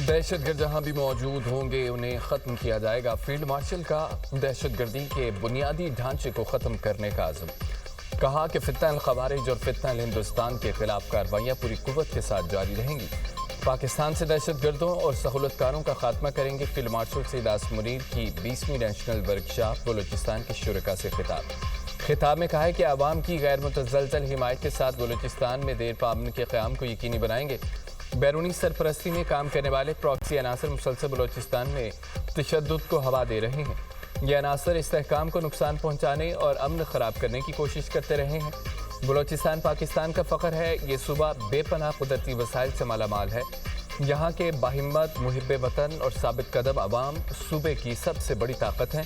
دہشت گرد جہاں بھی موجود ہوں گے انہیں ختم کیا جائے گا۔ فیلڈ مارشل کا دہشت گردی کے بنیادی ڈھانچے کو ختم کرنے کا عزم۔ کہا کہ فتنہ الخوارج اور فتنہ الہندوستان کے خلاف کارروائیاں پوری قوت کے ساتھ جاری رہیں گی۔ پاکستان سے دہشت گردوں اور سہولت کاروں کا خاتمہ کریں گے۔ فیلڈ مارشل سید آصف منیر کی 20ویں نیشنل ورکشاپ بلوچستان کے شرکاء سے خطاب میں کہا ہے کہ عوام کی غیر متزلزل حمایت کے ساتھ بلوچستان میں دیر پا امن کے قیام کو یقینی بنائیں گے۔ بیرونی سرپرستی میں کام کرنے والے پراکسی عناصر مسلسل بلوچستان میں تشدد کو ہوا دے رہے ہیں۔ یہ عناصر استحکام کو نقصان پہنچانے اور امن خراب کرنے کی کوشش کرتے رہے ہیں۔ بلوچستان پاکستان کا فخر ہے۔ یہ صوبہ بے پناہ قدرتی وسائل سے مالا مال ہے۔ یہاں کے باہمت محب وطن اور ثابت قدم عوام صوبے کی سب سے بڑی طاقت ہیں۔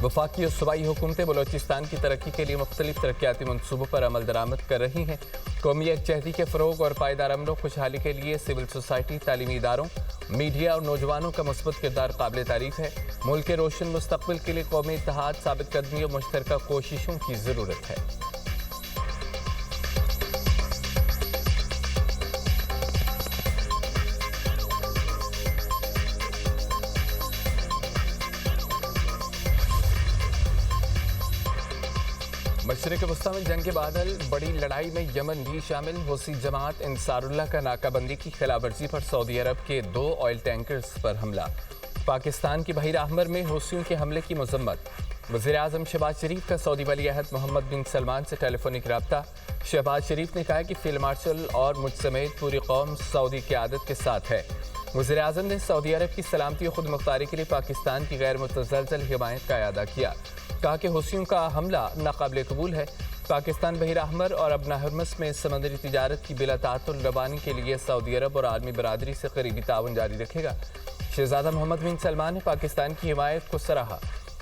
وفاقی اور صوبائی حکومتیں بلوچستان کی ترقی کے لیے مختلف ترقیاتی منصوبوں پر عمل درآمد کر رہی ہیں۔ قومی یکجہتی کے فروغ اور پائیدار امن و خوشحالی کے لیے سول سوسائٹی، تعلیمی اداروں، میڈیا اور نوجوانوں کا مثبت کردار قابل تعریف ہے۔ ملک کے روشن مستقبل کے لیے قومی اتحاد، ثابت قدمی اور مشترکہ کوششوں کی ضرورت ہے۔ مشرق وسطیٰ میں جنگ کے بادل، بڑی لڑائی میں یمن بھی شامل۔ حوثی جماعت انصار اللہ کا ناکہ بندی کی خلاف ورزی پر سعودی عرب کے 2 آئل ٹینکرز پر حملہ۔ پاکستان کی بحیرہ احمر میں حوثیوں کے حملے کی مذمت۔ وزیر اعظم شہباز شریف کا سعودی ولی عہد محمد بن سلمان سے ٹیلی فونک رابطہ۔ شہباز شریف نے کہا کہ فیلڈ مارشل اور مجھ سمیت پوری قوم سعودی قیادت کے ساتھ ہے۔ وزیر اعظم نے سعودی عرب کی سلامتی و خود مختاری کے لیے پاکستان کی غیر متزلزل حمایت کا اعادہ کیا۔ کہا کہ حوثیوں کا حملہ ناقابل قبول ہے۔ پاکستان بحیرہ احمر اور ابن حرمز میں سمندری تجارت کی بلا تعطل روانی کے لیے سعودی عرب اور عالمی برادری سے قریبی تعاون جاری رکھے گا۔ شہزادہ محمد بن سلمان نے پاکستان کی حمایت کو سراہا۔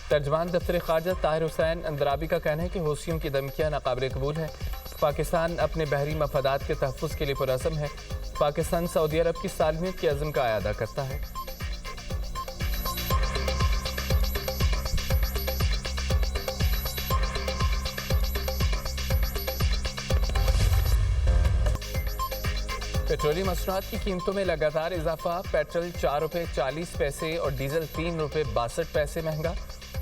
ترجمان دفتر خارجہ طاہر حسین اندرابی کا کہنا ہے کہ حوثیوں کی دھمکیاں ناقابل قبول ہیں۔ پاکستان اپنے بحری مفادات کے تحفظ کے لیے پرعزم ہے۔ پاکستان سعودی عرب کی سالمیت کے عزم کا اعادہ کرتا ہے۔ پیٹرولیم مصنوعات کی قیمتوں میں لگاتار اضافہ۔ پیٹرول 4 روپے 40 پیسے اور ڈیزل 3 روپے 62 پیسے مہنگا۔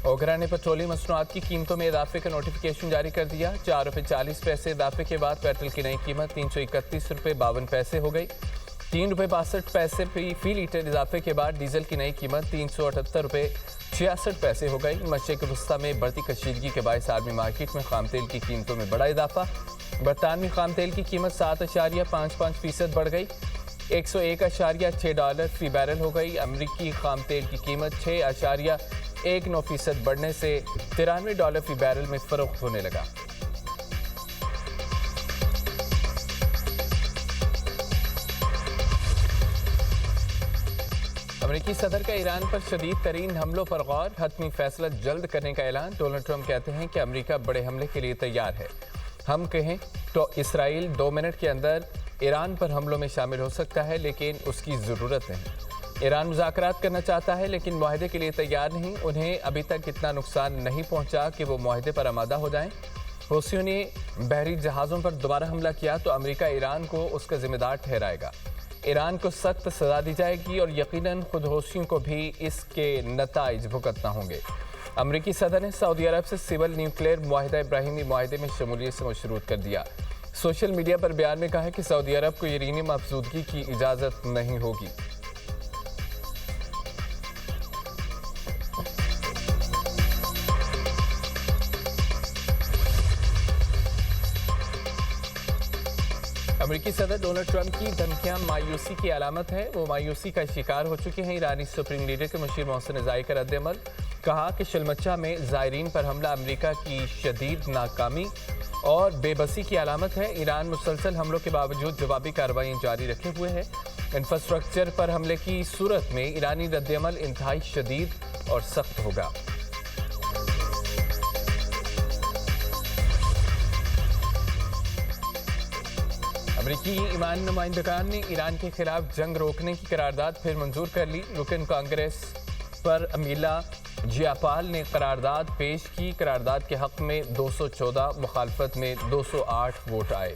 اوگرا نے پیٹرولیم مصنوعات کی قیمتوں میں اضافے کا نوٹیفیکیشن جاری کر دیا۔ 4 روپے 40 پیسے اضافے کے بعد پیٹرول کی نئی قیمت 331 روپے 52 پیسے ہو گئی۔ 3 روپے 62 پیسے فی لیٹر اضافے کے بعد ڈیزل کی نئی قیمت 378 روپے 66 پیسے ہو گئی۔ مشرق وسطیٰ میں بڑھتی کشیدگی کے باعث عالمی مارکیٹ میں خام تیل کی قیمتوں میں بڑا اضافہ۔ برطانوی خام تیل کی قیمت 7.55% بڑھ گئی، $101.6 فی بیرل ہو گئی۔ امریکی خام تیل کی قیمت 6.19% بڑھنے سے $93 فی بیرل میں فروخت ہونے لگا۔ امریکی صدر کا ایران پر شدید ترین حملوں پر غور، حتمی فیصلہ جلد کرنے کا اعلان۔ ڈونلڈ ٹرمپ کہتے ہیں کہ امریکہ بڑے حملے کے لیے تیار ہے۔ ہم کہیں تو اسرائیل 2 منٹ کے اندر ایران پر حملوں میں شامل ہو سکتا ہے، لیکن اس کی ضرورت نہیں۔ ایران مذاکرات کرنا چاہتا ہے لیکن معاہدے کے لیے تیار نہیں۔ انہیں ابھی تک اتنا نقصان نہیں پہنچا کہ وہ معاہدے پر آمادہ ہو جائیں۔ حوثیوں نے بحری جہازوں پر دوبارہ حملہ کیا تو امریکہ ایران کو اس کا ذمہ دار ٹھہرائے گا۔ ایران کو سخت سزا دی جائے گی اور یقیناً خود حوثیوں کو بھی اس کے نتائج بھگتنا ہوں گے۔ امریکی صدر نے سعودی عرب سے سول نیوکلیئر معاہدہ ابراہیمی معاہدے میں شمولیت سے مشروط کر دیا۔ سوشل میڈیا پر بیان میں کہا ہے کہ سعودی عرب کو یورینیم افزودگی کی اجازت نہیں ہوگی۔ امریکی صدر ڈونلڈ ٹرمپ کی دھمکیاں مایوسی کی علامت ہے۔ وہ مایوسی کا شکار ہو چکے ہیں۔ ایرانی سپریم لیڈر کے مشیر محسن رضائی کا رد عمل۔ کہا کہ شلمچہ میں زائرین پر حملہ امریکہ کی شدید ناکامی اور بے بسی کی علامت ہے۔ ایران مسلسل حملوں کے باوجود جوابی کارروائیاں جاری رکھے ہوئے ہے۔ انفراسٹرکچر پر حملے کی صورت میں ایرانی رد عمل انتہائی شدید اور سخت ہوگا۔ امریکی ایمان نمائندگان نے ایران کے خلاف جنگ روکنے کی قرارداد پھر منظور کر لی۔ رکن کانگریس پر امیلا جیاپال نے قرارداد پیش کی۔ قرارداد کے حق میں 214، مخالفت میں 208 ووٹ آئے۔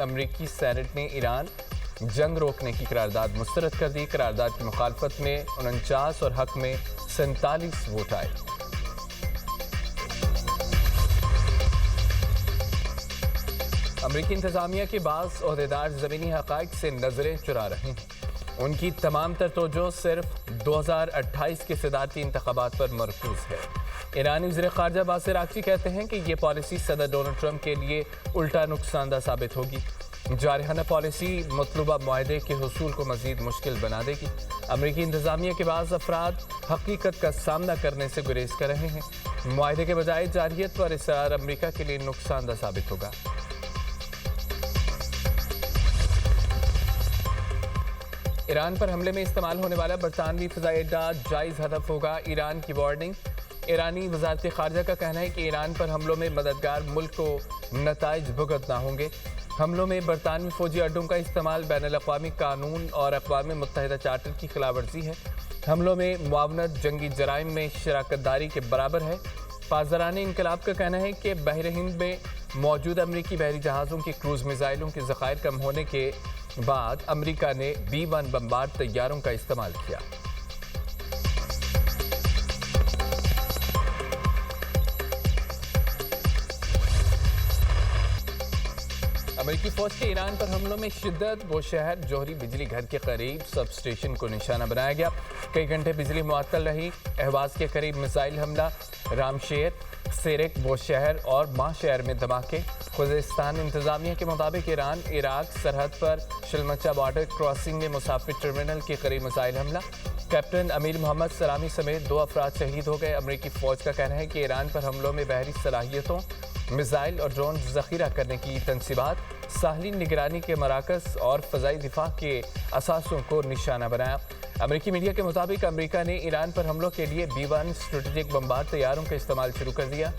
امریکی سینٹ نے ایران جنگ روکنے کی قرارداد مسترد کر دی۔ قرارداد کی مخالفت میں 49 اور حق میں 47 ووٹ آئے۔ امریکی انتظامیہ کے بعض عہدیدار زمینی حقائق سے نظریں چرا رہے ہیں۔ ان کی تمام تر توجہ صرف 2028 کے صدارتی انتخابات پر مرکوز ہے۔ ایرانی وزیر خارجہ عباس عراقچی کہتے ہیں کہ یہ پالیسی صدر ڈونلڈ ٹرمپ کے لیے الٹا نقصان دہ ثابت ہوگی۔ جارحانہ پالیسی مطلوبہ معاہدے کے حصول کو مزید مشکل بنا دے گی۔ امریکی انتظامیہ کے بعض افراد حقیقت کا سامنا کرنے سے گریز کر رہے ہیں۔ معاہدے کے بجائے جارحیت پر اصرار امریکہ کے لیے نقصان دہ ثابت ہوگا۔ ایران پر حملے میں استعمال ہونے والا برطانوی فضائی اڈہ جائز ہدف ہوگا، ایران کی وارننگ۔ ایرانی وزارت خارجہ کا کہنا ہے کہ ایران پر حملوں میں مددگار ملک کو نتائج بھگتنا ہوں گے۔ حملوں میں برطانوی فوجی اڈوں کا استعمال بین الاقوامی قانون اور اقوام متحدہ چارٹر کی خلاف ورزی ہے۔ حملوں میں معاونت جنگی جرائم میں شراکت داری کے برابر ہے۔ پاسداران انقلاب کا کہنا ہے کہ بحر ہند میں موجود امریکی بحری جہازوں کے کروز میزائلوں کے ذخائر کم ہونے کے بعد امریکہ نے B-1 بمبارڈ طیاروں کا استعمال کیا۔ امریکی فوج کے ایران پر حملوں میں شدت، وہ شہر جوہری بجلی گھر کے قریب سب اسٹیشن کو نشانہ بنایا گیا۔ کئی گھنٹے بجلی معطل رہی۔ اہواز کے قریب میزائل حملہ، رام شیر، سیرک، وہ شہر اور ماہ شہر میں دھماکے۔ خوزستان انتظامیہ کے مطابق ایران عراق سرحد پر شلمچہ بارڈر کراسنگ میں مسافر ٹرمینل کے قریب میزائل حملہ۔ کیپٹن امیر محمد سلامی سمیت 2 افراد شہید ہو گئے۔ امریکی فوج کا کہنا ہے کہ ایران پر حملوں میں بحری صلاحیتوں، میزائل اور ڈرون ذخیرہ کرنے کی تنصیبات، ساحلی نگرانی کے مراکز اور فضائی دفاع کے اثاثوں کو نشانہ بنایا۔ امریکی میڈیا کے مطابق امریکہ نے ایران پر حملوں کے لیے B-1 اسٹریٹجک بمبارڈ طیاروں کا استعمال شروع کر دیا۔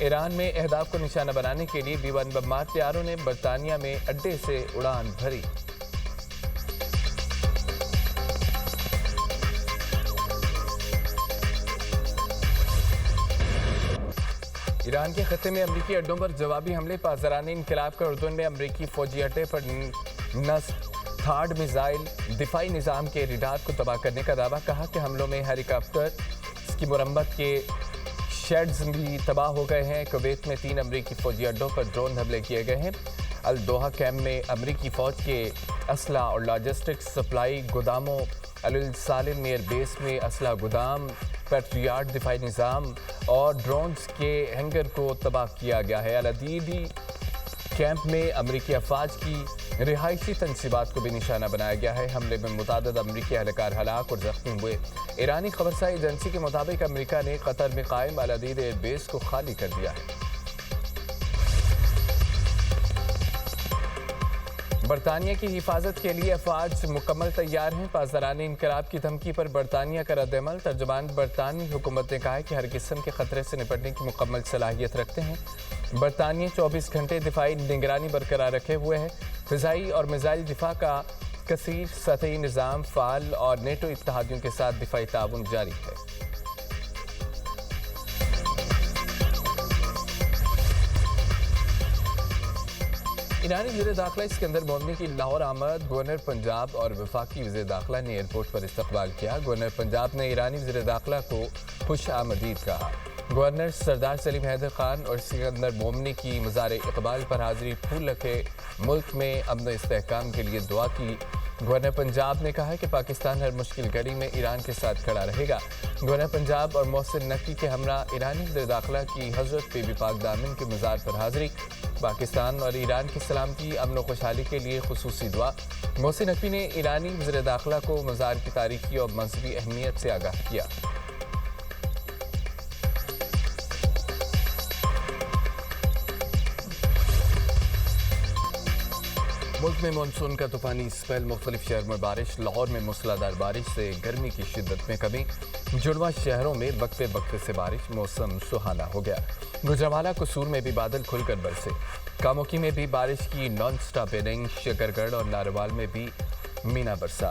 ایران میں اہداف کو نشانہ بنانے کے لیے B-1 بمبارڈ طیاروں نے برطانیہ میں اڈے سے اڑان بھری۔ ایران کے خطے میں امریکی اڈوں پر جوابی حملے۔ پاسداران انقلاب کا اردن میں امریکی فوجی اڈے پر نصب تھاڈ میزائل دفاعی نظام کے ریڈار کو تباہ کرنے کا دعویٰ، کہا کہ حملوں میں ہیلی کاپٹر کی مرمت کے شیڈز بھی تباہ ہو گئے ہیں۔ کویت میں 3 امریکی فوجی اڈوں پر ڈرون حملے کیے گئے ہیں۔ الدوحہ کیمپ میں امریکی فوج کے اسلحہ اور لاجسٹکس سپلائی گوداموں، السالم ایئر بیس میں اسلحہ گودام، پیٹریاٹ دفاعی نظام اور ڈرونز کے ہینگر کو تباہ کیا گیا ہے۔ العدیدی کیمپ میں امریکی افواج کی رہائشی تنصیبات کو بھی نشانہ بنایا گیا ہے۔ حملے میں متعدد امریکی اہلکار ہلاک اور زخمی ہوئے۔ ایرانی خبرساز ایجنسی کے مطابق امریکہ نے قطر میں قائم العدید ایئر بیس کو خالی کر دیا ہے۔ برطانیہ کی حفاظت کے لیے افواج مکمل تیار ہیں۔ پاسداران انقلاب کی دھمکی پر برطانیہ کا رد عمل۔ ترجمان برطانوی حکومت نے کہا ہے کہ ہر قسم کے خطرے سے نپٹنے کی مکمل صلاحیت رکھتے ہیں۔ برطانیہ 24 گھنٹے دفاعی نگرانی برقرار رکھے ہوئے ہے۔ فضائی اور میزائل دفاع کا کثیر سطحی نظام فعال اور نیٹو اتحادیوں کے ساتھ دفاعی تعاون جاری ہے۔ ایرانی وزیر داخلہ اسکندر مومنی کی لاہور آمد، گورنر پنجاب اور وفاقی وزیر داخلہ نے ایئرپورٹ پر استقبال کیا۔ گورنر پنجاب نے ایرانی وزیر داخلہ کو خوش آمدید کہا۔ گورنر سردار سلیم حیدر خان اور اسکندر مومنی کی مزار اقبال پر حاضری پھول رکھے ملک میں امن و استحکام کے لیے دعا کی۔ گورنر پنجاب نے کہا کہ پاکستان ہر مشکل گھڑی میں ایران کے ساتھ کھڑا رہے گا۔ گورنر پنجاب اور محسن نقوی کے ہمراہ ایرانی وزیر داخلہ کی حضرت بی بی پاک دامن کے مزار پر حاضری۔ پاکستان اور ایران کی سلامتی، امن و خوشحالی کے لیے خصوصی دعا۔ محسن نقوی نے ایرانی وزیر داخلہ کو مزار کی تاریخی اور مذہبی اہمیت سے آگاہ کیا۔ ملک میں مانسون کا طوفانی اسپیل، مختلف شہروں میں بارش۔ لاہور میں موسلادھار بارش سے گرمی کی شدت میں کمی۔ جڑواں شہروں میں وقفے وقفے سے بارش، موسم سہانا ہو گیا۔ گوجرانوالہ قصور میں بھی بادل کھل کر برسے۔ کاموکی میں بھی بارش کی نان سٹاپ ریننگ، شکر گڑھ اور ناروال میں بھی مینا برسا۔